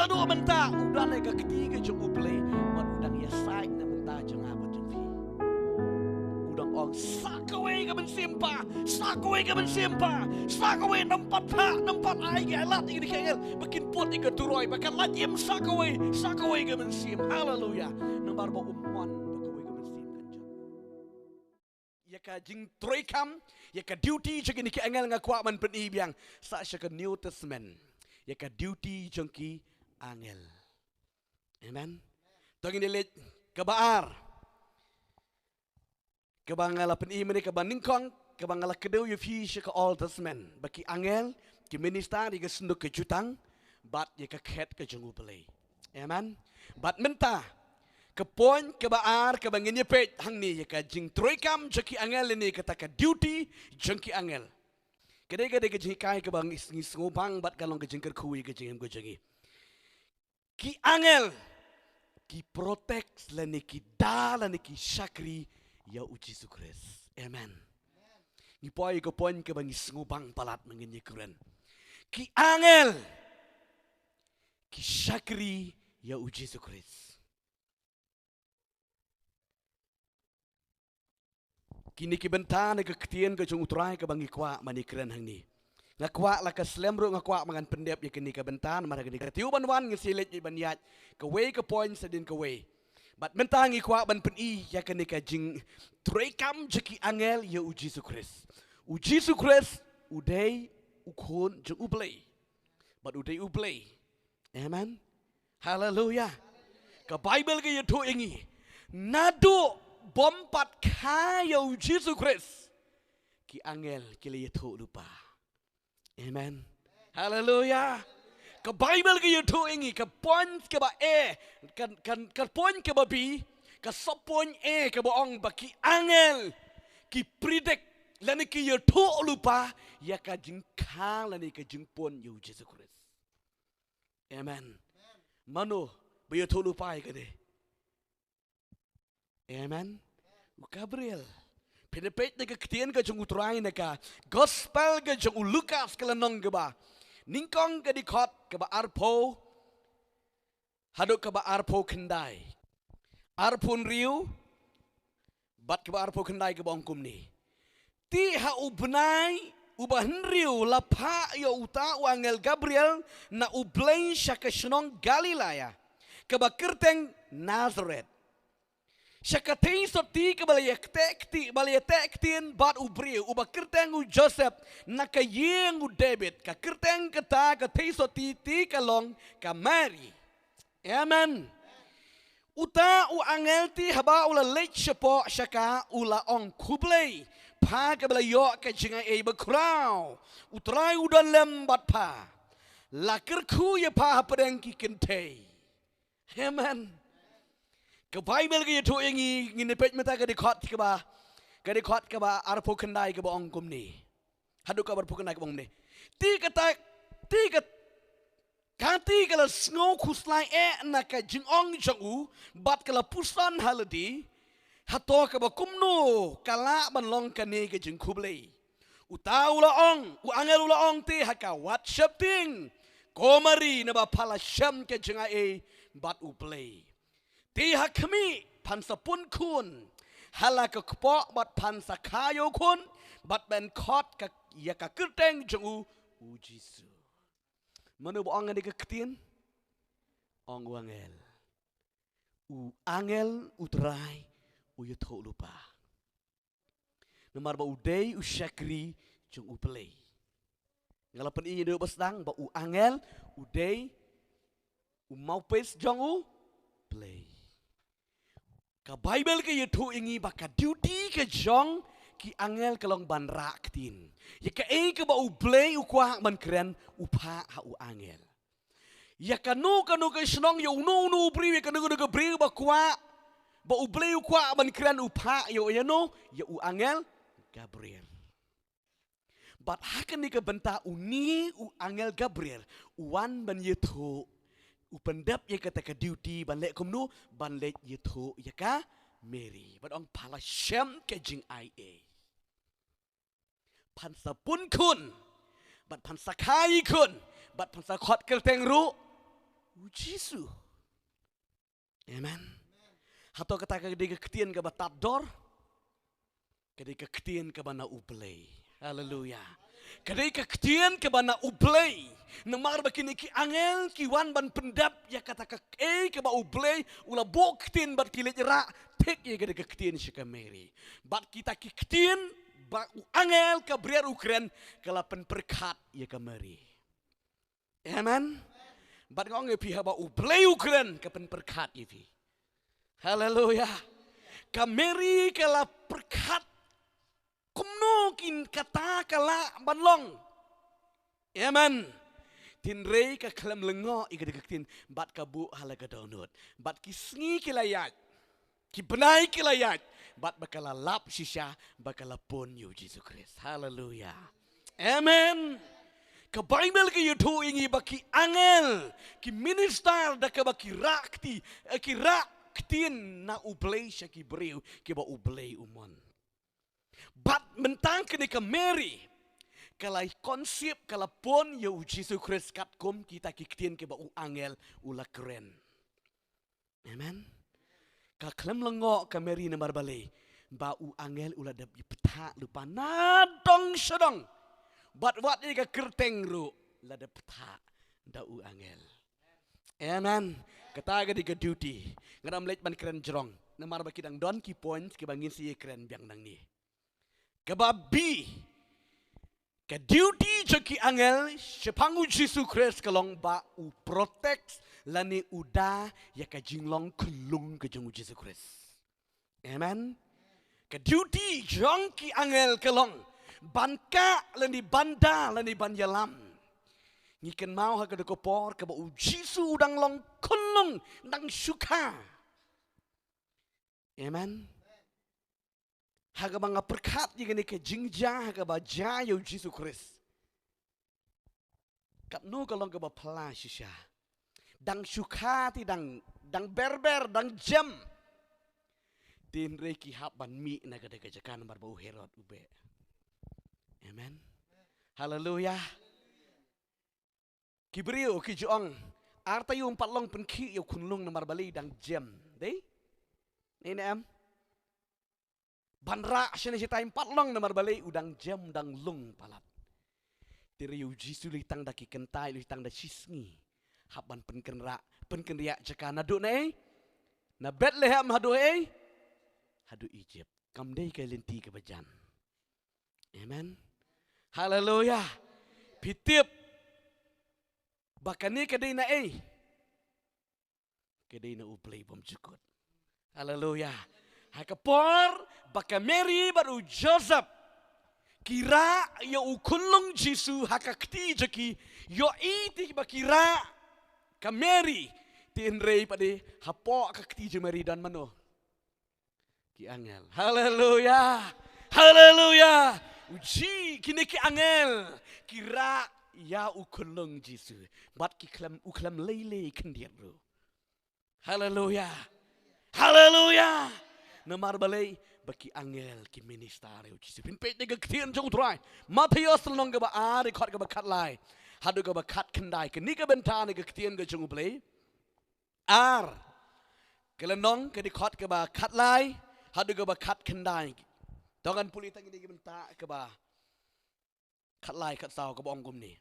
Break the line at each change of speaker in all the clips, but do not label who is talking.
do menta udan ai ka ketiga jong uplay bat udang ya saik na menta jong apa jong fi udang ong sakaway ka ben simpa sakaway nampat ai ga lat ini kengel bikin pot iga turoy bakan lat im sakaway ka ben sim haleluya nambar ba umman bakaway ka ben sim kanjang ya ka jing troy kam ya ka duty jong ini kengel nga kwa man pen ibiang sa sya ka New Testament ya ka duty jong ki angel. Amen. Tong ini let kebaar. Kebangala penimani kebaningkong kebangala kedau you fish ke Old Testament bagi angel ki minister di kesenduk ke jutang bat ye ke ket ke jengu pelai. Amen. Bat menta ke poin kebaar kebangin ye pet hang ni ye ke jing troikam jeki angel ini kata ke duty jengki angel. Kedai-kedai ke jing kai ke bang ngobang bat kalong ke jing kerkui ke jing go jengi. Ki angel ki protect lani ki lani ki syakri ya uji sukres. Amen. Ni poi ke poin ke bangi ngubang palat mengenye keren. Ki angel ki syakri ya uji sukres. Kini ki bentane ke ketien ke jong utrai ke bangi kwa mani keren hang ni. Ngakwa la ka slemro ngakwa mangan pendep ya kini ka bentan mara kini ka tiu banwan ngesilet ni banyat ke way ke point sedin ke way bat mentangi kwa ban pen I ya kini ka jing trekam jeki angel ya uji sukres udai ukon jeng ublay bat udai ublay amen haleluya ka bible ke yeto ingi nado bompat kaya uji sukres ki angel kile yeto lupa. Amen. Haleluya. Ke Bible ke yutu ingi ke point ke ba kan point ke ba B ke sub point ke ba ong baki angel ki predict lani ki yutu lupa ya ka jing kang lani ke jing pon yu Jesus Christ. Amen. Mano ba yutu lupa ke de. Amen. Gabriel Pinapit na kaktian ka jung utray na ka gospel ka jung Lucas kalanong ka ba ningkong ka dikot ka ba arpo hadok ka ba arpo kenday arpon riu bat ka ba arpo kenday ka ba ongkum ni ti ha ubnay ubahan riu lapa ya uta wangel Gabriel na ublay siya ka sinong Galilaya ka ba kerteng Nazareth. Syakatay soti kabalayek tektin bat ubriu uba kerteng u Joseph nakayeng u David ka kerteng kata katay soti ti kalong ka Mary. Amen. Uta u angel ti haba ula lech siyapo syaka ula ong kublay pa kabalayo ka jingay ay bakraw utray udan lembat pa lakir kuya pa hapadeng kikintay. Amen. Ke Bible ke itu ingi nginepet mata ke dikot ke ba arpo kendai ke ba ongkum ni haduk kabar arpo kendai ke ba ongkum ni ti kala snow kuslai na ka jingong jangu bat kala pusan haladi hato ke ba kumno kala banlong kani ke jing kublai utaula ong u angel ula ong ti haka WhatsApp ting komari na ba pala syam ke jingai bat uplay Tiha kami pansa pun kun halaka kepok bat pansa kayo kun bat ben kot ka ya ka kerteng jengu ujisu. Manu bo angel ke ketien ong wangel. U angel utrai u yuto lupa. Nomor ba udai u syakri jeng u pelay. Ngalapan ini do basdang ba u angel udai u maupes jeng u pelay. Ka Bible ke yutu ingi baka duty ke jong ki angel kalong ban raktin. Ya ka ke ba ublay ukwa man keren upa ha u angel. Ya kanu ke senong ya unu priwe kanu ke priwe ba kwa ba ublay ukwa man keren upa yo ya no ya u angel Gabriel. But hakan ni ke benta uni u angel Gabriel uwan ban yutu upendap ya kata ke duty ban lek kumnu ban lek yutu ya ka Mary ban ong pala syam ke jing ia pansa pun kun bat pansa kai kun bat pansa khot kel teng ru Jisu. Amen. Hato kata kadai kektian ke batat dor. Kadai kektian ke bana ublay. Haleluya. Kadai kektian ke bana ublay. Namar bakini ki angel ki wan ban pendap ya kata ke ba ublay ula boktin bat kilit ra tek ya kadai kektian si Mary. Bat kita kektian ba angel ke beriar Ukren kalapan perkat ya Mary. Amen. Bat ngong epi haba ublay Ukren kapan perkat epi. Haleluya. Ka Mary kala perkat kumnokin kata kala banlong. Amen. Tinrei ka kelam lengo ikadikaktin bat kabu halaga donut. Bat kisngi kilayat. Ki benai kilayat. Bat bakala lap sisya bakala pon yu Jesus Christ. Haleluya. Amen. Ka Bible ki yutu ingi baki angel. Ki minister da ka baki rakti. Ki raktin na ublay siya ki beriw. Ki ba ublay umon. Bat mentang kini ke Mary. Kalai konsep kalapon ya Jesus Christ katkom kita kiktian ke ba u angel ula keren. Amen. Ka klem lengo ke Mary na barbale. Ba u angel ula dap peta lupa nadong sedong. Bat wat ni ka kerteng ru la dap peta da u angel. Amen. Kata ga di ka duty. Ngadam leit ban keren jerong. Namar ba kidang don ki point ke bangin si keren biang nang ni. Kebabi ke duty jaki angel sepangu Jesus Christ kalong ba u protect lani uda ya ka jinglong kulung ke jung Jesus Christ. Amen. Ke duty jangki angel kalong banka lani banda lani banyalam. Ngiken mau ha ke dekopor ke ba u Jesus udang long kulung nang suka. Amen. Haga mga perkat yang ni ke jingja haga ba jayo Jesus Christ. Kat nu kalong ke ba pala sisya. Dang sukati dang berber dang jam. Tin reki hap ban mi na kada kajakan bar bau Herod ube. Amen. Haleluya. Kibrio ki joong arta yung patlong penki yo kunlung na marbali dang jam. Dei? Ini am. Banra siya na siya tayong patlong na marbali udang jam dang lung palat. Tiriyo jisu litang da kikentay litang da sisngi. Haban penkenria jaka nado na na Bethlehem hado hado Egypt. Kamday kay linti ka bajan. Amen. Hallelujah. Pitip. Bakani kaday na kaday na uplay bom jukot. Hallelujah. Hakapor baka Mary baru Joseph kira ya ukulong Jisu hakakti jaki yo iti bakira ka Mary tinrei pade hapo kakti je Mary dan mano ki angel. Haleluya. Haleluya. Uji kini ki angel kira ya ukulong Jisu bat ki uklam lele kendiru. Haleluya. Haleluya. Namar balay baki angel ki minister yo Jisu pinpet de gaktian jong try Matius long ga ba ari khot ga ba khat lai hadu ga ba khat kendai ke ni ga bentane gaktian ga jong blay ar kelenong ke di khot ga ba khat lai hadu ga ba khat kendai dongan pulitan ni ga benta ga ba khat lai khat saw ga bong gum ni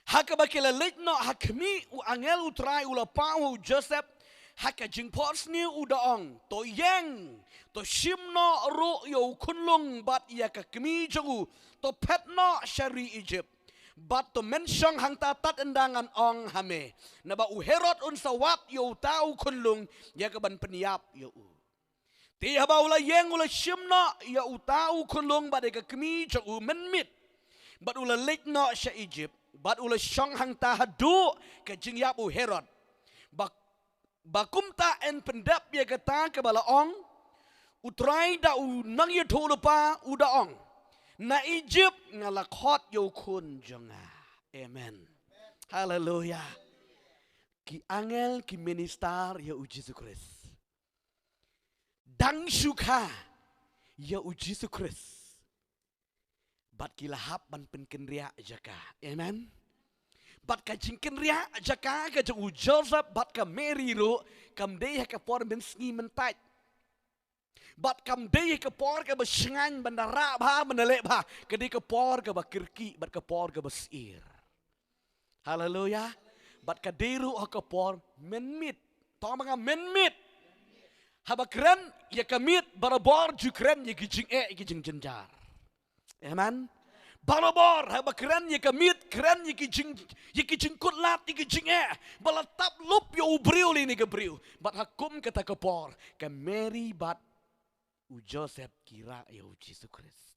haka ba kele lek no hakmi u angel u try u la pa u Joseph haka jingpos ni udaong to yang to shimno ro yo kunlung bat ya ka kemi jongu to petno shari Egypt bat to mensyong hang tatat endangan ong hame na ba u Herod un sawat yo tau kunlung ya ka ban peniap yo u ti haba ula yang ula shimno ya u tau kunlung bat ya ka kemi jongu menmit bat ula lekno sha Egypt bat ula syong hang ta hadu ka jingyap u Herod bakumta en pendap ya kata ke balaong utrai da u nang ye thulupa u daong na Egypt ngalakhot yo kun jonga. Amen. Haleluya. Ki angel ki minister ya u Jesus Christ dang suka ya u Jesus Christ bat kilahap ban penkenria jaka. Amen. Bat ka jingkin ria jaka ka jung Joseph bat ka Mary ro kam dei ha ka por ben sngi mentai. Bat kam dei ka por ka besengan bandara ba bandale ba ka dei ka por ka bakirki bat ka por ka basir. Haleluya. Bat ka dei ro ha ka por menmit. Tong mga menmit. Habakren ya kamit barabor jukren ya kijing kijing jenjar. Amen. Barabor habakren ya kamit kren ya kijing kutlat ya kijing balatap lup ya ubriu ni gabriu. Bat hakum kata kapor ka Mary bat u Joseph kira ya u Jesus Christ.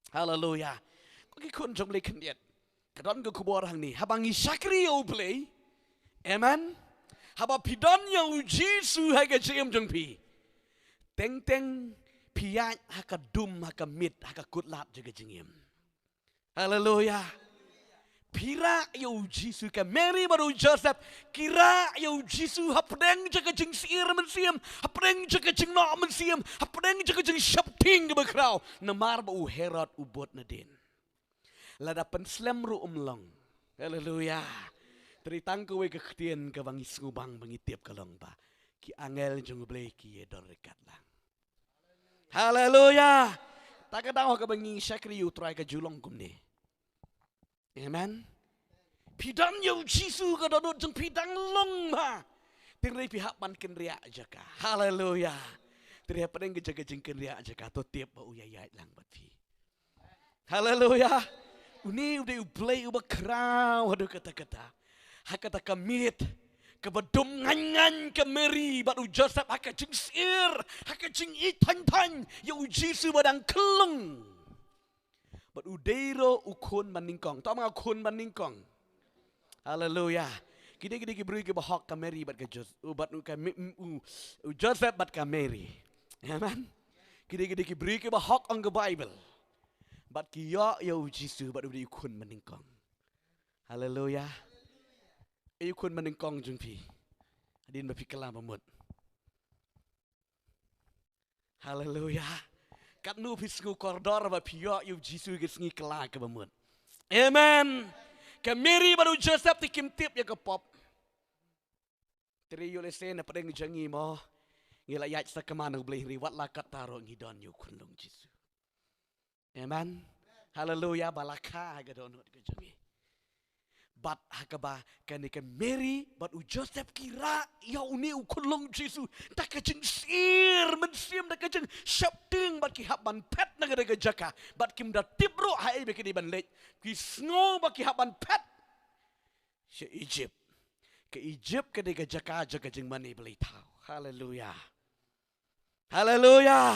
Haleluya. Kau kun jom le kendiat. Kadon ke kubor hang ni habang isakri ya u play. Amen. Haba pidon ya u Jesus haga jem jong pi. Teng piyat haka dum haka mit haka kutlat juga jengim. Haleluya. Pira ya Jisu ka Mary baru Joseph kira ya Jisu hapdeng jaga jeng sir mensiam hapdeng jaga jeng no mensiam hapdeng jaga jeng syapting ke bekrau namar ba u Herod ubot nadin. Lada penslam ru umlong. Haleluya. Teritang kowe kekhtien ke bangi ngubang bangi tiap kalong ba. Ki angel jeng blei ki edor rekat lang. Haleluya. Tak kadang ka bangi syakri utrai ka julong kumni. Amen. Pidang yo Jisu ka dodot jeng pidang long ma. Tingri pihak pan kenria jaka. Haleluya. Tingri padeng jaga jeng kenria jaka to tiap ba uyayat lang batfi. Haleluya. Uni udah ublay uba kraw hadu kata-kata. Hakata kamit kebedum ngan ke Mary bat u Joseph haka jeng sir haka jeng itan ya u Jisu badang kelung bat u deiro ukun maningkong tau mga ukun maningkong. Haleluya. Kini beri ke bahok ke Mary bat ke Joseph bat u Joseph bat ke Mary. Amen. Kini beri ke bahok ang ke Bible bat ki ya u Jisu bat u di ukun maningkong. Haleluya. Ukun menengkong jengpi. Adin berpikirlah memut. Haleluya. Kat nu pisngu kordor ba pio yu Jisu gesngi kela ke memut. Amen. Ke Mary baru Joseph tikim tip ya ke pop. Teri yu lesen na padeng jangi mo. Ngila yat sa kemana boleh riwat la kat taro ngidon yu kundung Jisu. Amen. Haleluya balaka gadonot ke jangi. Bat hakaba kani ke Mary bat u Joseph kira ya uni u kulung Jisu tak kajeng sir mensiam tak kajeng syapting bat ki haban pet negara jaka bat kim da tibro hai be ki ban lej ki sngo bat ki haban pet se Egypt ke Egypt ke de jaka jaga jeng mani beli tau. Haleluya. Haleluya.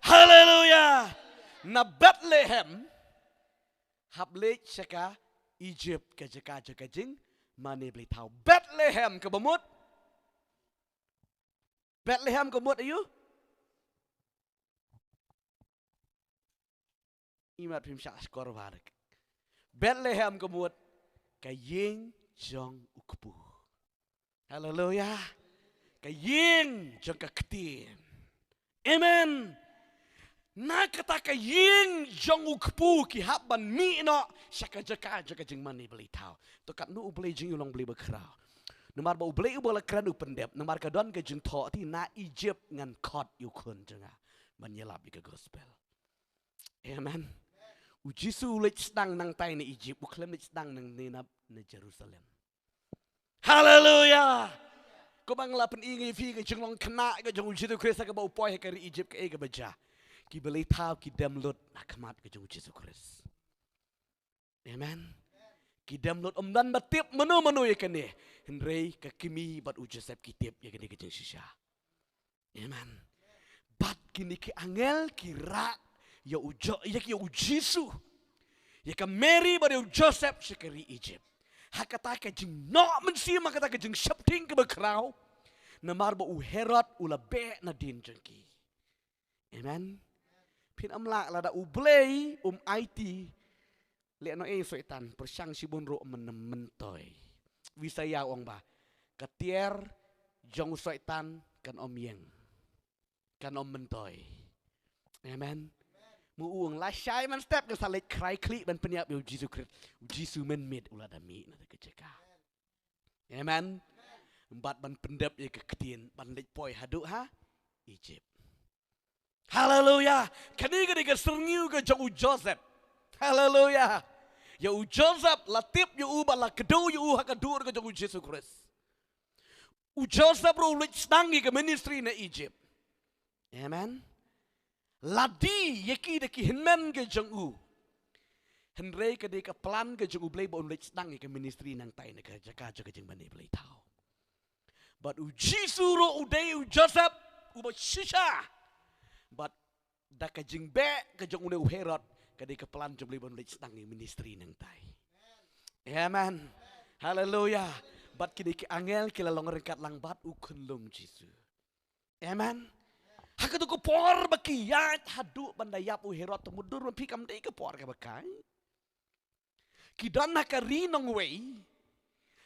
Haleluya. Na Bethlehem hablej saka Egypt ke jaka jeng mani beli tahu. Bethlehem ke bemut. Bethlehem ke bemut ayu. Imat pim syak skor warik. Bethlehem ke bemut ke ying jong ukpu. Haleluya. Ke ying jong ke ketin. Amen. Na kata ka ying jong ukpu ki haban mi no syaka jaka jeng mani beli tau. To kat nu ubeli jeng ulang beli bekrau. Nomar ba ubeli ubala kran upendep. Nomar ka don ke jeng to ti na Egypt ngan kot yukun jenga. Menyelap ke gospel. Amen. U Jisu lech sedang nang tai ni Egypt. Uklem lech sedang nang ninap ni Jerusalem. Haleluya. Ko bang lapen ingi fi ke jeng long kena ke jeng Jisu Kristus ke ba upoi ke Egypt ke baja. Ki beli tahu ki damlut akamat ke jeng Yesus Kristus. Amen. Ki damlut dan batip menu ya kene. Henry ke kimi bat u Joseph kitip ya kene ke jeng sisa. Amen. Bat kini ki angel kira ya ujo ya ki Yesus. Ya ke Mary bat u Joseph sekeri Egypt. Hakata ke jeng no mensi makata ke jeng syapting ke bekrau. Namar ba u Herod ulabe na din jengki. Amen. Pin amlak lada ublay IT lihat no soitan persyang si bunro menementoy wisaya ong ba ketier jong soitan kan om yeng kan om mentoy. Amen. Muung la syai man step ke salit krai kli ban peniap yo Jesus Christ. Jesus men made ulah dami na ke jeka. Amen. Empat ban pendap ye ke ketien ban lek poi hadu ha Egypt. Hallelujah. Kani ke serniu ke jong Joseph. Hallelujah. Ya Joseph latip ya bala kedu ya hakadur ke jong Jesus Christ. Joseph ro lek stangi ke ministry na Egypt. Amen. Ladi yeki deki hinmen ke jong Henry ke deka plan ke jong blay bon lek stangi ke ministry nang tai na ke jaka jaka jeng bani blay tau. But Jesus ro uday Joseph ba shisha. But da ka jing be ka jong une Herod ka deka plan jong blay bon lek stangi ministry nang tai. Amen. Hallelujah. But kini ki angel kila long rengkat lang bat ukun lum Jesus. Amen. Hakatu ko por bakiyat hadu bandayap Herod tumudur man pikam dei ke por ka bakai. Kidan nakarinong way.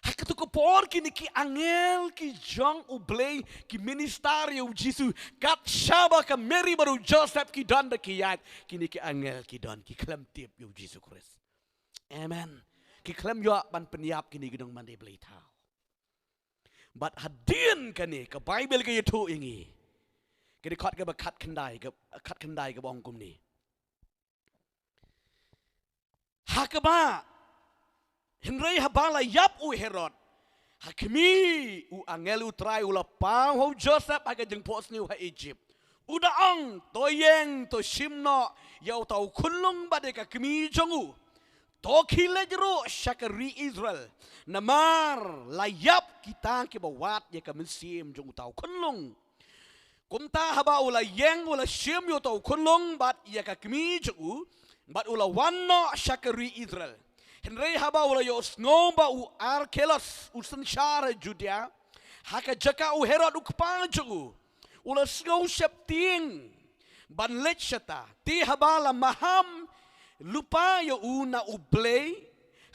Hakatu ko por kini ki angel ki jong ublay ki ministerio Jesus kat shaba ka Mary baru Joseph ki dan bakiyat kini ki angel ki dan ki klam tip yo Jesus Christ. Amen. Ki klam yo ban peniap kini gidong mande blay tau. But hadin kani ka Bible ka yutu ingi. Kini kat ke kat kendai ke bong kum ni. Hakaba Henry habala yap Herod. Hakimi angel try ula pang ho Joseph aga jeng pos ni Egypt. Uda ang toyeng to shimno yau tau kunlung bade ka kimi jongu. To kilejro syakari Israel. Namar layap kita ke bawat ya ka mensim jong tau kunlung. Kumta haba ula yeng ula shim yo tau kunlung bat ya ka kimi jongu bat ula wanno syakari Israel. Henry haba ula yo snomba u Arkelos u sensyara Judea haka jaka u Herod u kepang jongu. Ula snow septing ban lechata ti haba la maham lupa yo una ublay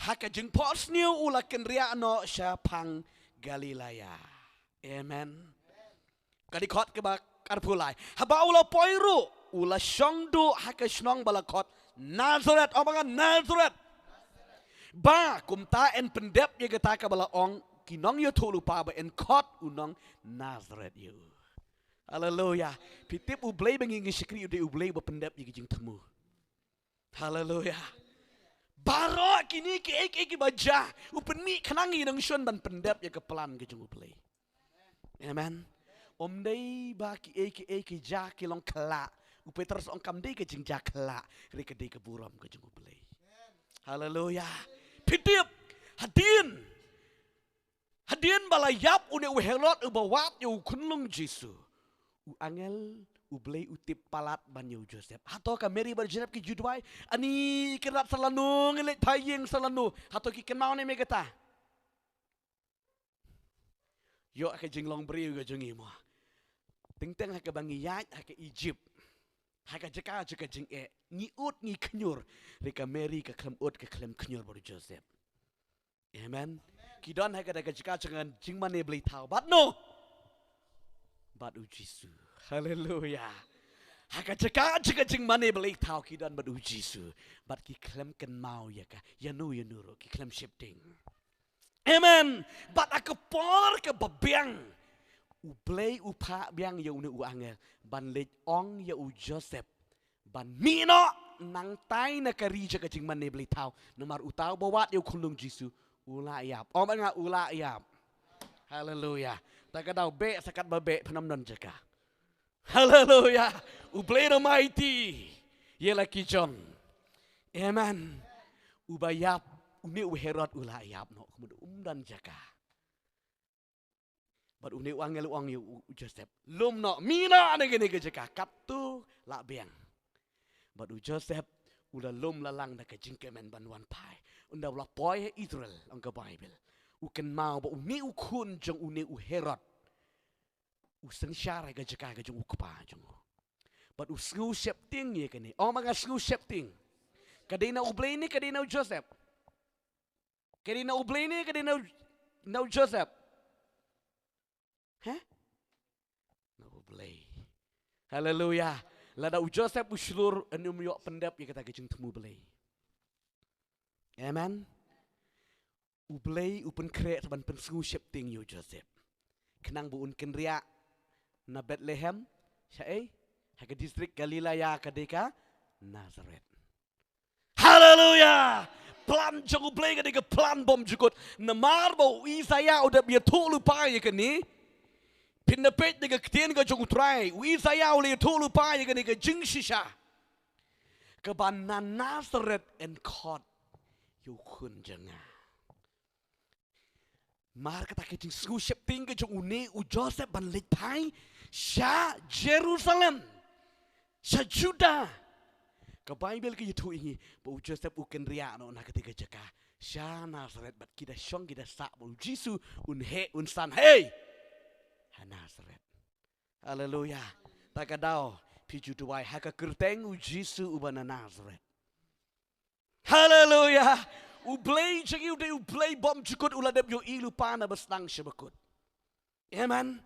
haka jeng posnio ula kenria no syapang Galilaya. Amen. Kadikot ke bak karpulai. Haba ula poiru ula syongdu haka shnong balakot Nazareth omongan Nazareth. Ba kumta en pendep ye kata ka bala ong kinong yo tu lupa ba en kot unong Nazareth yo. Hallelujah. Pitip ublay bengi sikri ude ublay ba pendep ye jeng temu. Hallelujah. Baro kini ke ek baja upeni kanangi nang shon ban pendep ye ke pelan ke jeng ublay. Amen. Om dei ba ki eki ja ki long kala upeters ong kam dei ke jing ja kala re ke dei ke buram ke jeng ublay. Hallelujah. Pitip hadin balayap une Herod ubawat yo kunlung Jesu. U angel ublay utip palat banyo Joseph. Hato ka Mary bar Joseph ki judwai ani kirat salanu ngelet tayeng salanu hato ki kenau ne megata. Yo ka jinglong beri ga jongi mo. Teng-teng haka bangi yat haka Egypt. Haka jaka jing ni ut ni knyur reka Mary ka klem ut ka klem knyur bar Joseph. Amen. Kidon haka daga jaka jangan jing mane beli tau. But no. But Jesu. Hallelujah. Haka jaka jing mane beli tau kidon but Jesu. But ki klem ken mau ya ka. Yanu ro ki klem shifting. Amen. But aku por ke babiang. Ublay upa biang ya une angel. Ban lej ong ya Joseph. Ban mino nang tay na karija ka jing mane beli tau. Namar utau bawat ya kunlung Jesu. Ula yap. Om nga ula yap. Hallelujah. Taka daw be sakat babe penamnon jaka. Hallelujah. Ublay the mighty. Yela kijong. Amen. Ubayap. Uni Herod ula yap no. Kemudian dan jaka. But uni angel uang yu Joseph. Lum no. Mina ane gini ke jaka. Kaptu la biang. But Joseph ula lum lalang na ke jingkemen banwan pai. Unda ula poy Israel ang ke Bible. Uken mau ba uni ukun jong uni Herod. Useng syara ke jaka ke jong ukpa jong. But usngu septing ye kini. Oh mga sngu septing. Kadina ublay ni kadina Joseph. Kadina ublay ni kadina Joseph. Hah? No ublay. Hallelujah. Lada u Joseph u seluruh anu yok pendap ya kata kejeng temu belai. Amen. U belai u pen krek taban pen sengu shifting yo Joseph. Kenang bu un kenria na Bethlehem, syai, haka distrik Galilea kadeka Nazareth. Haleluya. Plan jangu blay kadeka plan bom jukut. Namar bau Isaiah udah biar tu lupa ya kini. Pinapet deka ketien ka jangu try. Isaiah udah tu lupa ya kini ka jing shisha. Kebanan Nazareth and caught you kun jangan. Mar kata kejing sekushep tinggal jang une u Joseph ban lepai sya Jerusalem sya Juda ke Bible ke itu ini bu Joseph u kenria no na ketika jaka sya Nazareth bat kita syong kita sak bu Jisu un he un san hey ha Nazareth haleluya takadao piju tuai haka kerteng u Jisu u bana Nazareth haleluya. Ublay jagi udah ublay bom jukut uladep yo ilu pana besnang syabakut. Amen.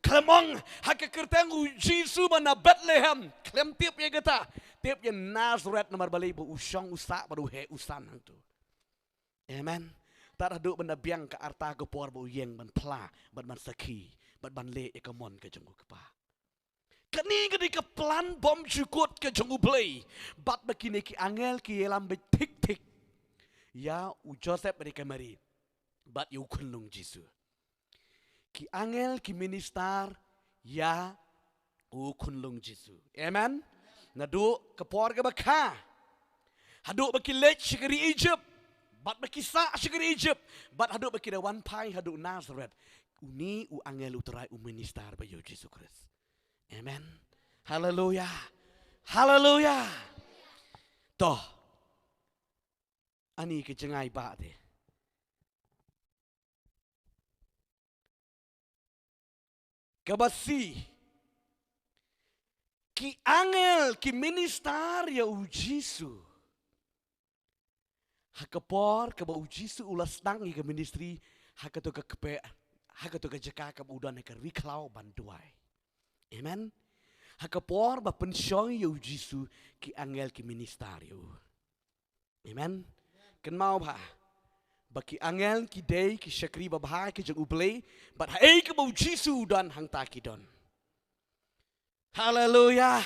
Kelemong haka kerteng u Jisu mana Bethlehem. Klem tiap ya kata. Tiap ya Nazareth nomor balai bu usang usak baru he usan hang tu. Amen. Tak ada benda biang ke arta ke por bu yeng ban pla ban saki ban le e kamon ke jengku kepa. Kani ketika plan bom jukut ke jengku ublay. Bat begini ki angel ki yelam tik tik. Ya u Joseph mereka mari bat yu kunlung Jisu ki angel ki minister ya u kunlung Jisu amen nadu kepor ke baka hadu baki lech shikari Egypt bat baki sa shikari Egypt bat hadu baki da one pai hadu Nazareth uni u angel uterai u minister ba yu Jisu Christ amen haleluya haleluya toh ani ke cengai ba de kabasi ki angel ki minister ya u Jisu hakapor ka ba u Jisu ulas dang ke ministry hakato ka kepe hakato ka jaka ka udan ka riklau bantuai amen hakapor ba pensyong ya u Jisu ki angel ki minister ya amen. Kan mau ba baki angel ki day ki syakri babha ki jang ublay but hey ke bau Jisu dan hang taki don haleluya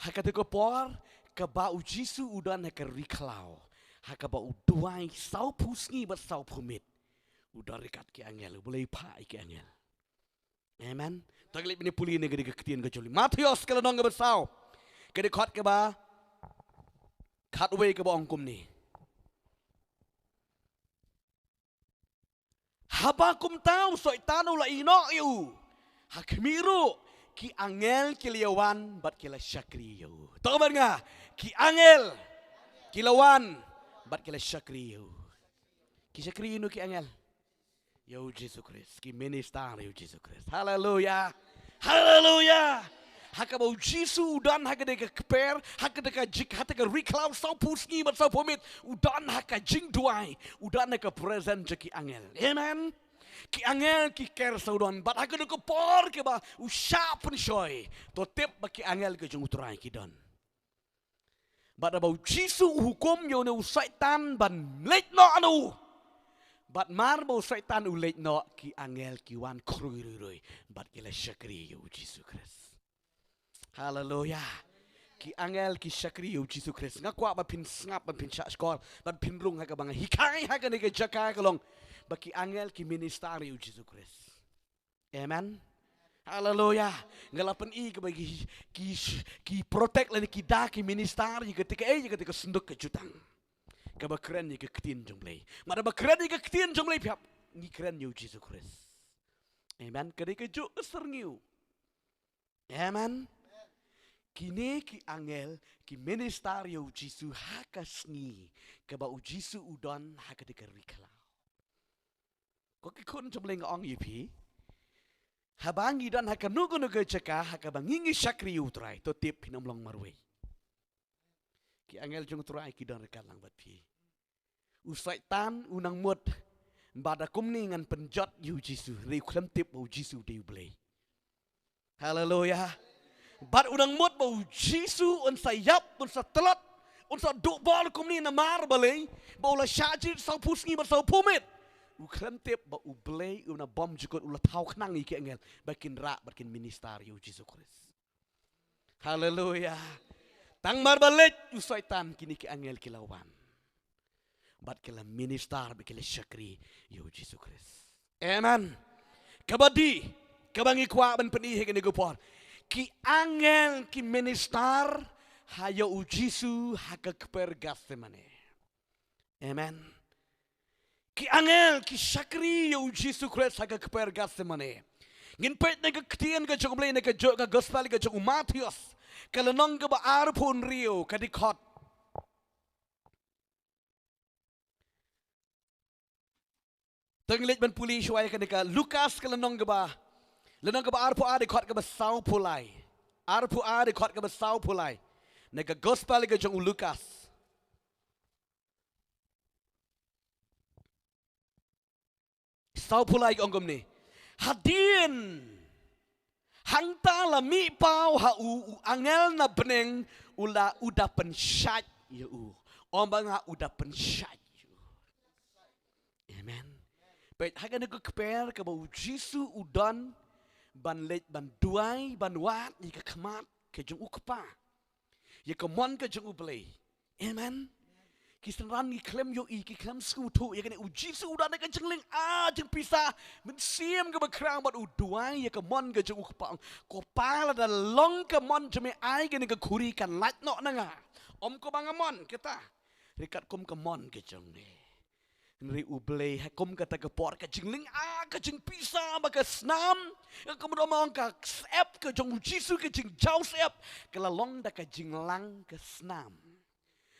hakate ko por ke bau Jisu udan ke riklau haka bau duai sau pusngi bat sau pumit udan rikat ki angel boleh pa ki angel amen taglip ni puli ne gede ketien ke joli Matius kala nong ke sau gede khot ke ba khat we ke ba ongkum ni Habakum tahu soitan ula ino yu hakmiru ki angel kiliawan bat kila syakri yu tahu nga ki angel kilawan bat kila syakri yu ki syakri yu ki angel yu Jesus Christ ki minister yu Jesus Christ haleluya haleluya hakabau Jisu udan hakade ka keper hakade ka jik hakade ka riklau sau pusngi bat sau pomit udan haka jing duai udan ka present jeki angel amen ki angel ki ker saudon bat hakade ka por ke ba usap shoy to tip ba ki angel ke jung utrai ki don bat abau Jisu hukum yo ne usaitan ban lek no anu bat mar bau saitan u lek no ki angel ki wan krui bat kila syakri yo Jesus Christ haleluya ki angel ki syakri yu Jesus Christ ngakwa ba pin ngap ba pin syak skor ba pin rung ha ka bang hikai ha ka ne ke jaka ka long ba ki angel ki minister yu Jesus Christ amen haleluya ngalapan i ke bagi ki protect lan ki da ki minister yi ketika ketika senduk ke jutang ka ba keren yi ke ketin jomlei mada ba keren yi ke ketin jomlei piap ni keren yu Jesus Christ amen ketika ju serniu amen kini ki angel ki minister yu Jisu hakasni ke ba u Jisu udon hakadika riklau ko ki kun jomleng ong yipi habangi dan hakanugo nugo jaka hakabangingi syakri utrai to tip hinamlong marwe ki angel jung utrai ki dan rekalang bat pi usaitan unang mut bada kumni ngan penjot yu Jisu ri khlem tip u Jisu de blay haleluya Bat unang mot bau Jisu un sayap un sa telat un sa duk bol kum ni na mar balai bau la syajit sau pusngi bat sau pumit. U klem tip bau blay una bom jukut ula tau knang iki angel bakin ra bakin ministar yu Jisu Kristus. Haleluya. Tang mar balik u syaitan kini ki angel kilawan. Bat kila ministar bakila syakri yu Jisu Kristus. Amen. Kabadi kabangi kwa ban penihe kini gupor. Ki angel ki ministar hayo u Jisu haka keper Gethsemane. Amen. Ki angel ki syakri yu Jisu Kristus haka keper Gethsemane. Ngin pet nega ketian ka jong blay nega jok ka gospel ka jong Matius. Kalanong ka ba arpon rio kadikot. Tenglit ban puli syuai ka nega Lukas kalanong ka ba. Lanong ka ba arpo adikot ka ba sao pulai. Arpo adikot ka ba sao pulai. Nega gospel ka jong Lukas. Sao pulai ka onggom ni. Hadin hangta la mi pau ha u angel na beneng ula uda pensyat yu ombang ha uda pensyat yu. Amen. Baik hagan aku keper ke bau Jisu udan ban let ban duai ban wat ni ke kemat ke jung ukpa ye kemon ke jung ublay. Amen. Kisan ran ki klem yo i ki klem sku tu ye kene uji su udan ke jengling a jeng pisa men siem ke bakrang bat uduai ye ke mon ke jeng ukpang ko pala da long ke mon jeme ai ke ne ke kuri kan lat no nanga om ko bangamon kita rikat kom ke mon ke jeng ne nri ublay ha kom kata ke por ke jengling a ke jeng pisa ba ke snam ke domong ka sep ke jeng uji su ke jeng jau sep ke la long da ke jeng lang ke snam.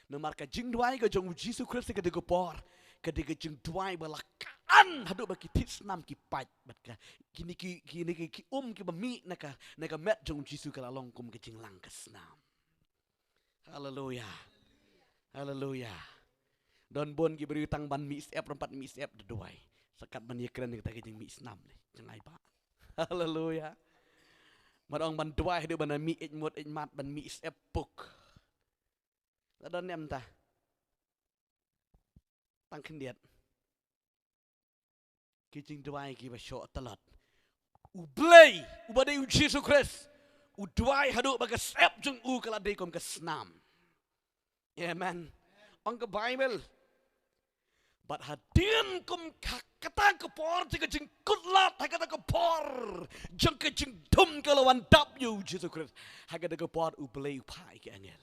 Nomor ka jing duai ka jong Jisu Kristus ka de por ka de jing duai balakan hadu baki tis nam ki pat bat ka kini ki ki bami naka met jong Jisu ka long kum ka jing lang ka snam. Haleluya. Haleluya. Don bon ki beri tang ban mi sep rempat mi sep de duai sakat ban ye keren kita ka jing mi snam ni jangai pa. Haleluya. Madong ban duai de ban mi ejmot ejmat ban mi sep puk. Ladon nem ta tang kendiat kijing duai ki ba syok telat u blay u badai u Jisu Kristus u duai hadu ba ka sep jung u kala dei kom ka snam. Amen. Ong ka Bible but hadin kom kata ka por jing jing kutlat ha kata ka por jung ka jing dum kalawan dap you Jisu Kristus ha kata ka por u blay u pai ki angel.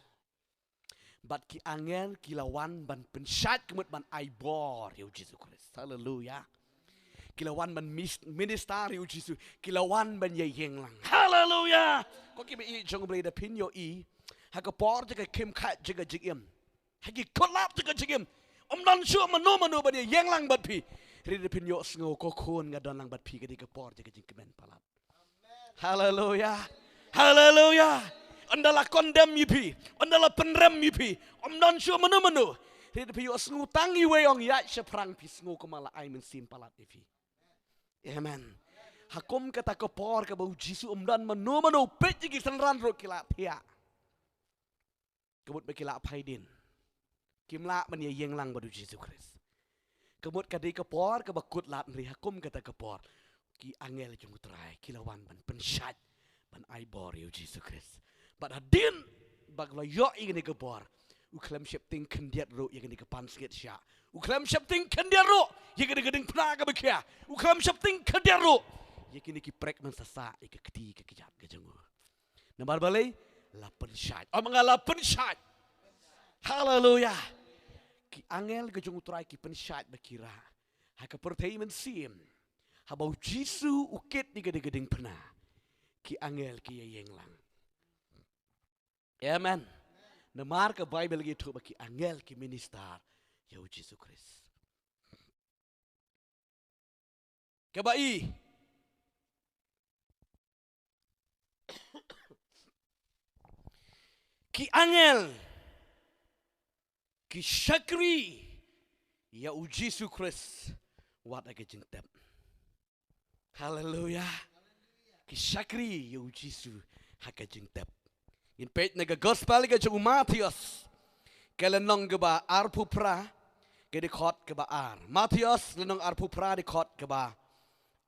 Bat ki angel kilawan ban pensyat kemut ban aibor ya Jisu Kristus. Haleluya. Kilawan ban ministar ya Jisu. Kilawan ban ye yeng lang. Haleluya. Ko ki be jong blay da pin yo i. Ha ka por jaga kim khat jaga jigim. Ha ki kolap jaga jigim. Dan syuk manu ban ye yeng lang bat pi. Ri da pin yo sngo ko kon ga don lang bat pi ka di ka por jaga jing kemen palat. Haleluya. Haleluya. Andala kondem yipi, andala penrem yipi, dan syuk menu. Hidi pi yo sngu tangi weong ya seprang pi sngu kemala ai mensim palat yipi. Amen. Hakum kata kepor ke bau Jisu dan menu pet jigi senran ro kila pia. Kebut bekila paidin. Kimla man ye yeng lang badu Jisu Kristus. Kebut kadi kepor ke bakut lat nri hakum kata kepor. Ki angel jung utrai kilawan ban pensyat ban aibor yo Jisu Kristus. But hadin bagla yo ingin ikebor. Uklam syepting kendiat ro yang ingin ikepan sikit sya. Uklam syepting kendiat ro yang ingin gedeng pernah ke bekia. Uklam syepting kendiat ro yang ingin ikiprek mensasa ikeketi kekejat kejengu. Nambar balai lapen syat. Omong lapen syat. Haleluya. Ki angel kejung utrai ki pensyat bakira. Haka pertai mensim. Habau Jisu ukit ni gedeng pernah. Ki angel ki yeng lang. Amen. Namar ke Bible gitu bagi angel ki ministar ya Jisu Kristus. Kebai. Ki angel ki syakri ya Jisu Kristus wat aga jintep. Haleluya. Ki syakri ya Jisu haka jing tep in page naga gospel ga jung Matius kelenong ke ba arpu pra ke di khot ke ba ar Matius lenong arpu pra di khot ke ba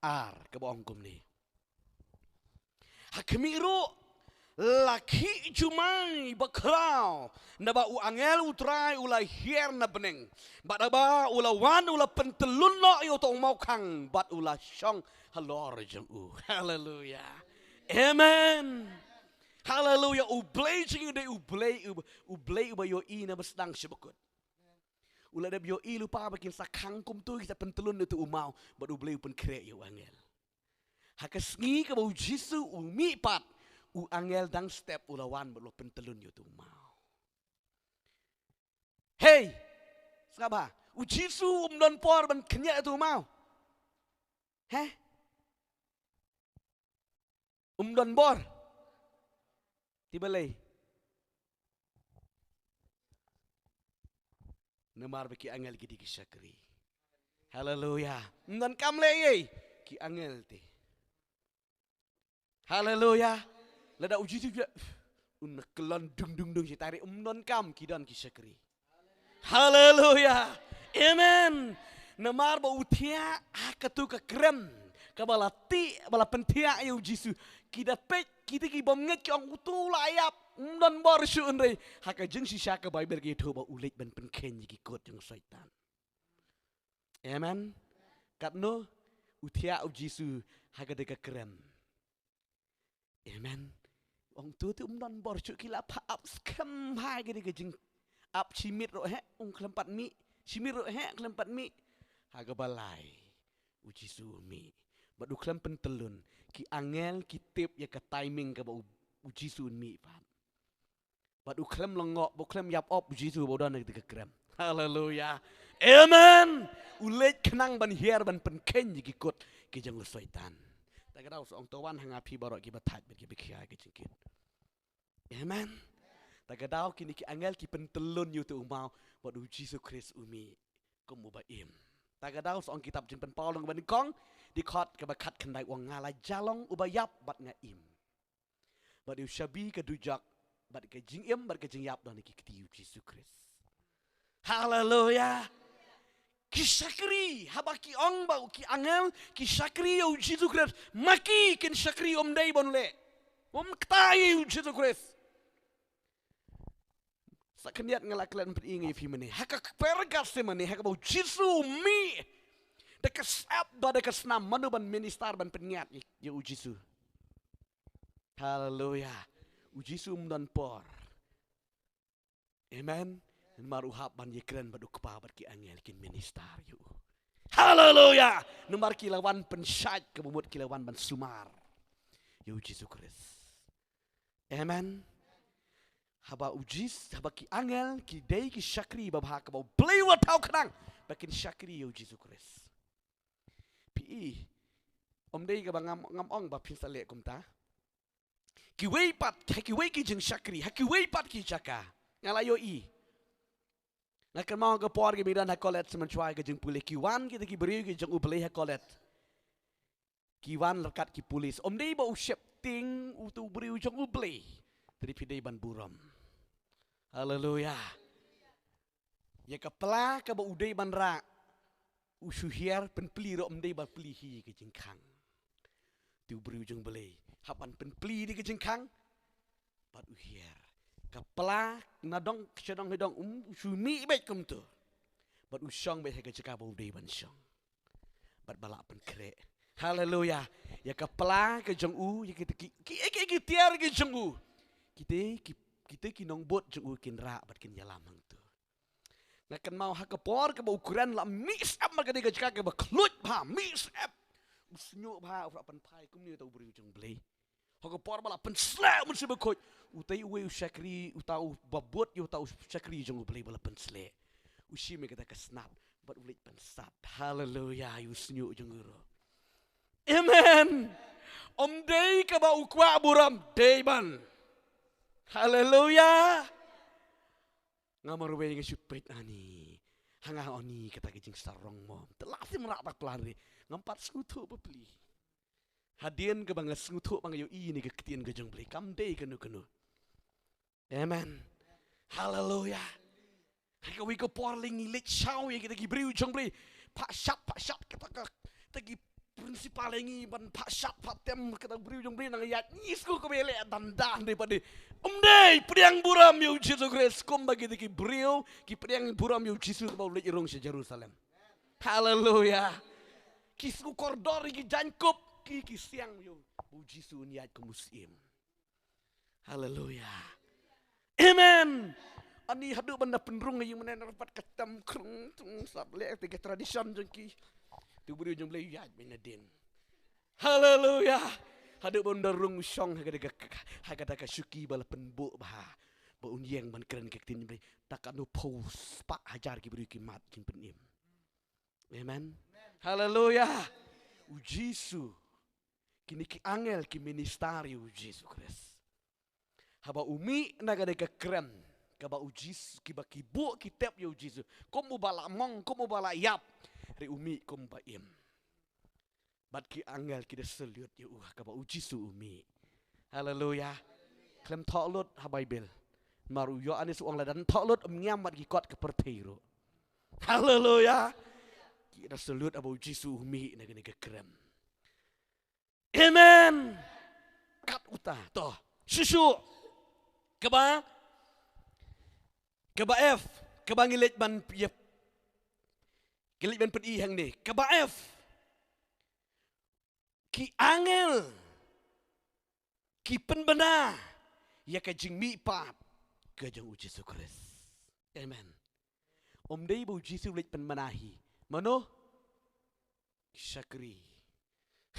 ar ke ba ongkum ni hakmiru laki cumai bakrau naba u angel utrai ula hier na beneng bat aba ula wan ula pentelun no yo to mau kang bat ula shong halor jeng u hallelujah amen hallelujah u blay jing de u blay ba yo i na besdang sebekut ula de yo i lupa bakin sakang kum tu kita pentelun tu umau bat u blay pen krek yo angel hakasngi ka bau jisu u mi pat u angel dang step ulawan berlo pentelun yo tu mau. Hey, siapa? U Jisu don por ban kenya tu mau. Heh? Don bor. Tiba lay. Namar beki angel gidi kisakri. Hallelujah. Don kam lay ki angel ti. Hallelujah. Lada uji tu juga unak kelon dung si tarik non kam kidan kisakri. Haleluya. Amen. Namar ba utia akatu ka krem kabalati bala pentia yu Jisu kita pet kita ki bom nget kyong utu layap non bor su unre haka jeng si syaka Bible ki to ba ulit ban penken ki kot jeng syaitan. Amen. Katno utia u Jisu haka de ka krem. Amen. Ong tu non bor cu kila pa up skam hai gede gejing up cimit ro he kelempat mi cimit ro he kelempat mi haga balai uji sumi badu klem pentelun ki angel ki tip ya ka timing ka ba uji sumi pa badu klem lengok bo klem yap op uji su bodan ke krem haleluya amen ulet kenang ban hier ban penken ki kot ki jang syaitan ta ka daw ong towan hanga pi barok ki batat ki bikhia ki jingkit amen tagadau kini ki angel ki pentelun yu tu mau badu Jesus Christ umi kum ubaim tagadau song kitab jin pen Paulung ban kong di khot ke bakat kendai wang ngala jalong ubayap bat ngaim badu shabi ke dujak bat ke jingim bat ke jingyap dan ki kiti Jesus Christ haleluya kisakri habaki ong bau ki angel kisakri yu Jesus Christ maki kin sakri dai bonle ktai yu Jesus Christ sakeniat ngelaklan beringi fi meni haka pergas se meni haka bau Jisu mi dekas ap da dekas nam manu ban minister ban pengiat ye u Jisu haleluya u Jisu dan por amen maru hab ban ye kren badu kepa ki angel kin minister yu haleluya numar kilawan pensat kebumut kilawan ban sumar yu Jisu Christ amen haba ujis haba ki angel ki dei ki syakri babha ka bau blei wa tau kenang bakin syakri yo Jesus Christ pi om dei ka ngam ong ba pin sale kum ta ki wei pat ki wei ki jeng syakri ki wei pat ki jaka ngala yo i nak mau ka por ki midan ha kolet semen chwai ka jeng pulih ki wan ki beri ki jeng u blei ha kolet ki wan lekat ki pulis om dei ba u shepting u tu beri u jeng u blei dari pidei ban buram. Haleluya. Ya kepala ka ba udai ban ra. Usuhiar pen pli ro mdei ba pli hi ke jengkang. Tu beri ujung belai. Hapan pen pli di ke jengkang. Bat uhiar. Kepala nadong sedang hedong usumi baik kum tu. Bat usong baik ke jeka ba udai ban syong. Bat balak pen krek. Haleluya. Ya kepala ke jeng u ya ki tiar ke jeng u. Kita kinong bot jeng kin ra bat kin yalamang tu. Ngakan mau hakapor ke ukuran la mix up maga de ka ba klut ba mix up. Usnyo ba fra pan pai kum ni tau beri jeng blei. Hakapor bala pen sla mun se bekot. Utai we usakri utau babot yo tau usakri jeng blei bala pen sla. Usi me kata ka snap bat ulit pen sat. Haleluya usnyo jeng ro. Amen. Om dei ka ba ukwa buram dei ban. Haleluya. Ngamar we ngesupet ani. Hanga oni kata kijing sarong mom. Telasi merak tak pelari. Ngampat skutu bepli. Hadian ke bang ngutuk bang yo ini ke ketian ke jong beli kam day kenu. Amen. Hallelujah. Hai kawi ko porling ilit shaw ya kita gibriu jong beli. Pak syat kita gi prinsipal ini ban pak syat pak tem kita briu jong beli nang yat nisku ko bele dandan daripada day priang buram yo Jesus Christ kom bagi ki briu ki priang buram yo Jesus bau le irong se Jerusalem. Hallelujah. Kisku kordor ki jankup ki siang yo bu Jesus niat ke musim. Hallelujah. Amen. Ani hadu benda penrung yang mana dapat ketam krung tung sablek tiga tradision jengki. Tu beri jom beli yat benadin. Haleluya. Hadu benda rung song hagada ka syuki bala penbu bah. Ba unyeng ban keren ke tin beli takkan no pose pak hajar ki beri ki mat kin penim. Amen. Haleluya. Ujisu kini ki angel ki ministeri Yesus Kristus. Haba umi nagada ka keren. Kaba ujis kiba kibu kitab ya ujis komu bala mong komu bala yap ri umi kom ba im bat ki angel ki deseliut ya kaba ujis umi. Haleluya. Klem tolot ha bible maru yo anis uang ladan tolot nyamat ki kot ke pertiro. Haleluya. Ki deseliut aba ujis umi nagani ke krem. Amen. Kat uta toh susu kaba Keba F, keba ngilit ban yep. Ngilit ban pedi hang ni. Keba F. Ki angel. Ki penbena. Ya ka jing mi pap. Ka jang uji sukres. Amen. Om day bu uji sulit penbenahi. Mano? Syakri.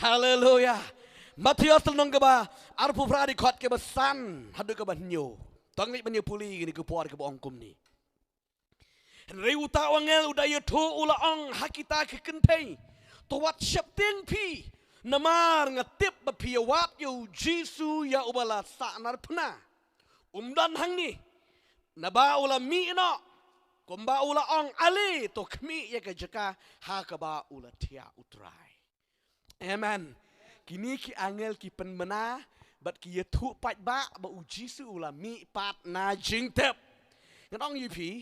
Haleluya. Matius telnong keba. Arpu pradi kot keba san. Hadu keba nyo. Tanglit banyak puli gini kepuar ke bongkum ni. Henry uta wangel udaya tu ulaang hakita ke kentai. Tuat siap pi. Namar ngatip bapiawat yu Jisu ya ubala sa'nar pena. Dan hang ni. Naba ula mi ino. Kumba ulaang ali to kmi ya kejaka hakaba ula tia utrai. Amen. Kini ki angel ki penmena. Bat ki yetu pat ba uji su ula mi pat na jing tep. Ngan ong yipi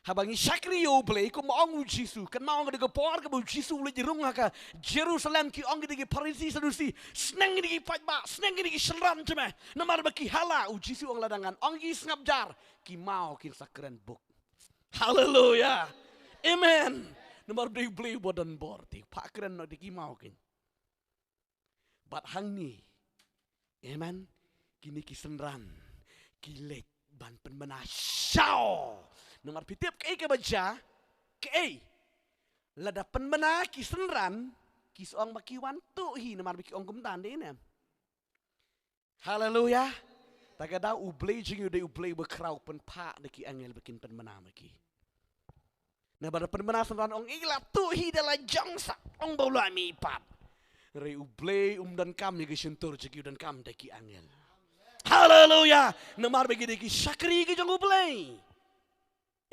habangi syakri yo blay ko maong uji su kan maong de por ka uji su le jirung ka Jerusalem ki ong de Parisi sadusi sneng de pat ba sneng de shran cema namar ba ki hala uji su ong ladangan ong yi ngap jar ki mau ki sakren buk. Hallelujah. Amen. Namar de blay bodan bor ti pak kren no de ki mau kin. Bat hang ni Amen. Kini kisenran. Kilet ban penmena syao. Nomor pitip ke baca. Ke lada penmena kisenran. Kisong makiwan tuhi. Nomor biki ongkum tanda ini. Haleluya. Tagada ublay jing yuday ublay berkerau penpak. Deki angel bikin penmena maki. Nah pada penmena senran ong ilap tuhi dalam jangsa. Ong baula mipat. Ray ublay dan kam ni kesentur jeki dan kam deki angel. Haleluya. Namar bagi deki syakri ki jong ublay.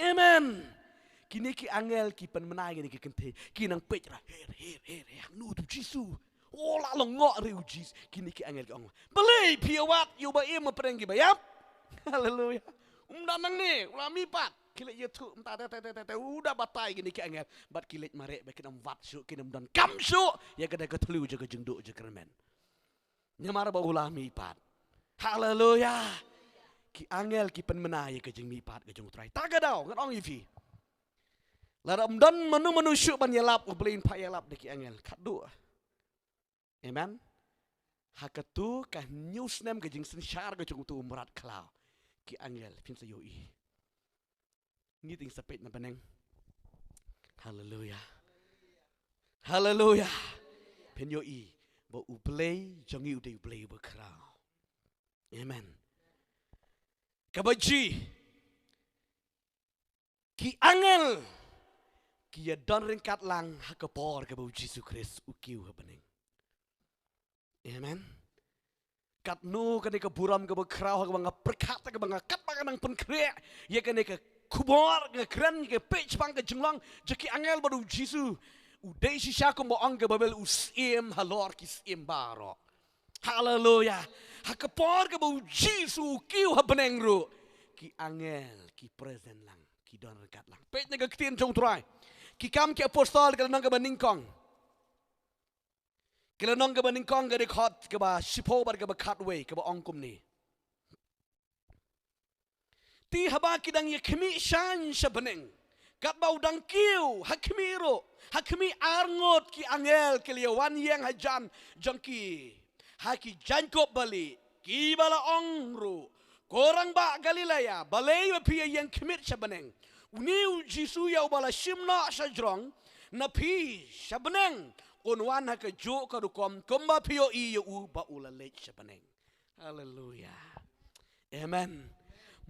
Amen. Kini ki angel ki penmenai ni ki kente. Ki nang pej ra her nu tu Jisu. Oh la ngok ri ujis. Kini ki angel ki ong. Belai piawat yu ba im pereng ki bayap. Haleluya. Danang ni ulami pat. Kilit yetu tete udah batai gini ki angel bat kilit marek bakin am vatsu kinam dan kamsu ya kada ketelu jaga jengduk jekermen nyamar ba ulami pat. Haleluya. Ki angel ki penmena ya ke jeng mi pat ke jeng utrai tagadau ngan ong yifi laram dan menu syuk ban yalap ublein pa yalap de ki angel kadu. Amen. Hakatu kah news nem ke jeng sensyar ke jeng tu umrat klau ki angel pinsa yoi ngiting sapit na paneng. Haleluya. Haleluya. Penyo i ba ublay jangi uday ublay berkerau. Amen. Kabaji ki angel ki don ringkat lang hakapor ka ba Jesu Kristus ukiu ha paneng. Amen. Kat nu kani ka buram ka berkerau ka banga perkata ka banga kat banga nang penkre ya kani ka kubor ke keren ke page bang ke jenglang jeki angel baru Jisu Udai sisya ko mo ang gababel usim halor kisim baro. Hallelujah. Hakapor ka ba Jesu kiw habaneng ro. Ki angel ki present lang. Ki don rekat lang. Pet nagagtin jong try. Ki kam ki apostol ka nang gabaningkong. Kila nang gabaningkong ga rekod ka ba sipo ba ka ba cutway ka ba ongkum ni. Ti haba kidang yakmi shan shabaneng. Kat bau dang kiu hakmiro. Hakmi arngot ki angel kiliawan yang hajan jangki. Haki jankop bali. Ki bala ongru. Korang ba Galilea. Balay mapia yang kemit shabaneng. Uniu jisu yaw bala shimna shajrong. Napi shabaneng. Unwan haka jo karukom. Kumba pio iyo u ba ulalit shabaneng. Hallelujah. Amen.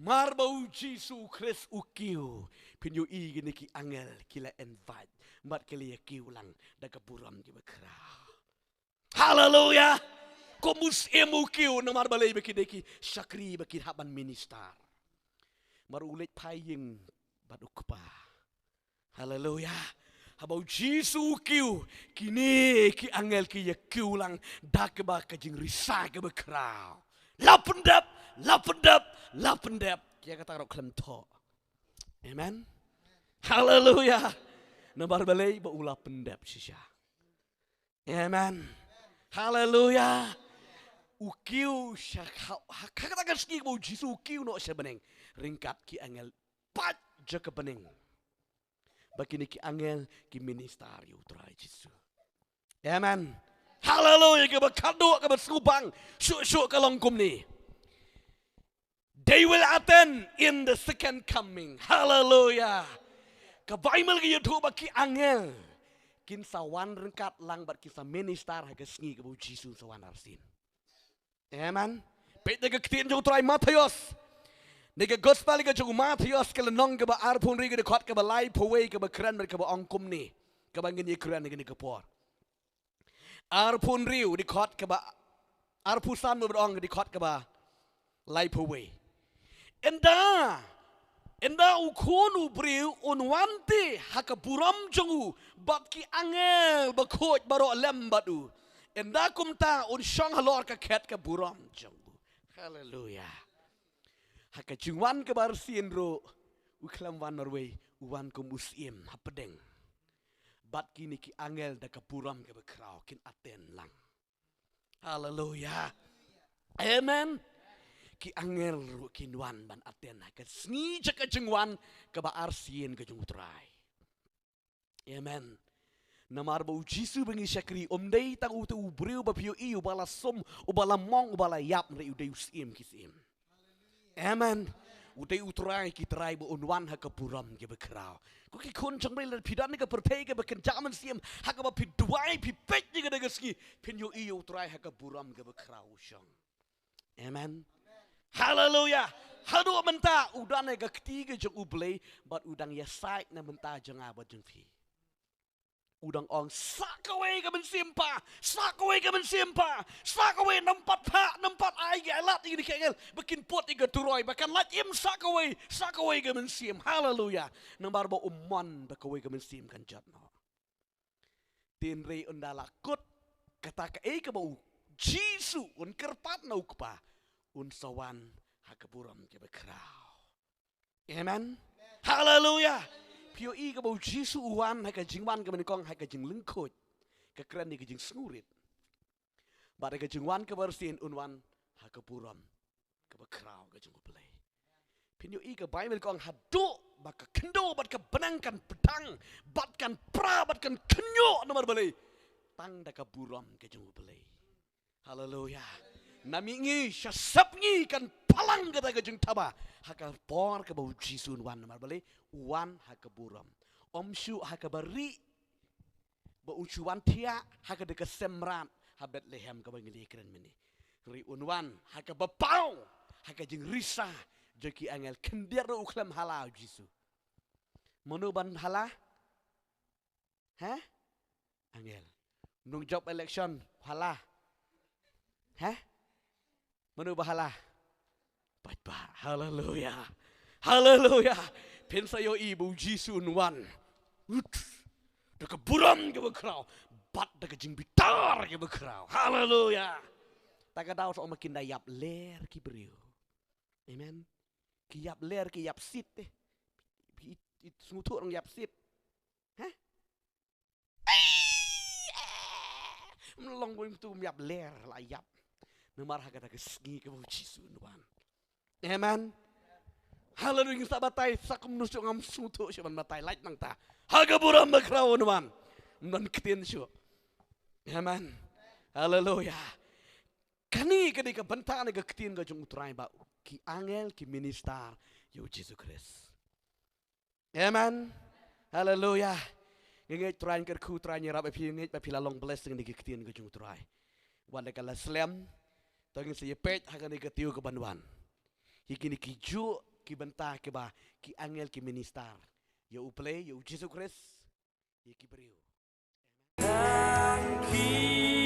Marbau Jesu Christ ukiu pinyo igini ki angel kila invite mat kili kiu lang daga buram ki bakra. Hallelujah. Komus emu kiu na marbalay bakideki syakri bakid haban minister. Marulit paying badukpa. Hallelujah. Habau Jesu kiu kini ki angel ki kiu lang dakba kajing risa ke bakra. Lapendap, lapendap, lapendap. Kia kata rok klem to. Amen. Hallelujah. Nambar balay ba ula pendap sisya. Amen. Hallelujah. Ukiu syak katakan ski bo Jisu ukiu no siya beneng. Ringkat ki angel pat je ke beneng. Bakini ki angel ki ministerio try Jisu. Amen. Hallelujah. Ke bakado ke basubang syuk-syuk ke longkum ni. They will attend in the second coming. Hallelujah. Kabaimel ki YouTube baki angel. Kin sawan rengkat lang bat kisah minister haga sengi ke bu Jisu sawan arsin. Amen. Pet nega ketin jauh try Matius. Nega gospel ke jauh Matius ke lenong ke ba arpun ri ke dekat ke ba lai pawai ke ba keren ke ba angkum ni. Ke ba ngeni keren ngeni ke por. Arpun riu dekat ke ba arpusan berong dekat ke ba lai pawai. Enda ukonu briu unwanti haka buram jongu bat ki angel bakoj baro lem batu. Enda kumta un syang halor ka ket ka buram jongu. Hallelujah. Haka jingwan ke bar sinro uklam wan norway uwan kum usim hapedeng. Bat kini ki angel da ka buram ke bakrau kin aten lang. Hallelujah. Amen. Ki angel ru kinwan ban aten ka sni jaka jengwan ka ba arsien ka jungutrai. Amen. Namar ba Jisu bengi syakri omdei tang utu ubriu ba pio iu bala som ubala mong ubala yap re udei usim kisim. Amen. Udei utrai ki trai ba unwan ha ka buram ke bakrau. Ko ki kun jang le pidan ka perpei ka baken jaman sim ha ka ba piduai pi pet ni ka daga ski pinyo iu utrai ha ka buram ke bakrau syang. Amen. Hallelujah. Hadu menta udang ega ketiga jeng ublay, but udang yasai na menta jeng abad jeng fi. Udang ong sakaway ka mensimpa, sakaway ka mensimpa, sakaway nampat ay alat ini kengel, bikin pot iga turoy, bahkan lat im sakaway ka mensim. Hallelujah. Nambar ba umman bakaway ka mensim kan jatno. Tinre undalakut kata ka ka ba Jisu un kerpat na ukpa. Unsawan hakaburam ke bakrau. Amen. Hallelujah. Pio i ka bau Jisu uwan haka jingwan ka menikong haka jing lengkot. Ka keren ni ka jing sengurit. Bada ka jingwan ka bersin unwan hakaburam ke bakrau ka jing uplay. Pio i ka bai menikong hadu baka kendo bat ka benangkan pedang batkan pra batkan kenyo nomor balai. Tang da ka buram ka jing uplay. Hallelujah. Namingi syasapngi kan palang kata kejeng taba haka por ke bau Jisun wan namar bale wan haka buram omsyu haka bari bau cuan tia haka de kesemran habet lehem ka bangili keren meni ri unwan haka bapau haka jeng risa jeki angel kendir uklam hala Jisu mono ban hala angel nung job election hala Manu bahala. Baik. Hallelujah. Pensa yo ibu Jisu nuan. Deka buram ke bekrau. Bat deka jing bitar ke bekrau. Haleluya. Tak ada soal makin dayap ler ki beriu. Amen. Ki yap ler ki yap sit eh. Smutu orang yap sit. Hah? Melong boim tu yap ler la yap. Nemar haga tak segi ke bau cisu nuan. Amen. Haleluya sabatai sakum nusuk ngam smutu siapa batai light nang ta. Haga buram bekrau nuan. Dan ketien syu. Amen. Haleluya. Kani ketika bentar ke ketien ke jung utrai ba ki angel ki minister yo Jesus Christ. Amen. Haleluya. Ngai train ke ku train rap api ngai api lalong blessing di ketien ke jung utrai. Wan de kala slam tangin se pet hagan ke tiu ke banduan. Hikini ki ju ki bentar ke ba ki angel ki minister. Yo uplay yo Jesus Christ. Iki beriu. Amen.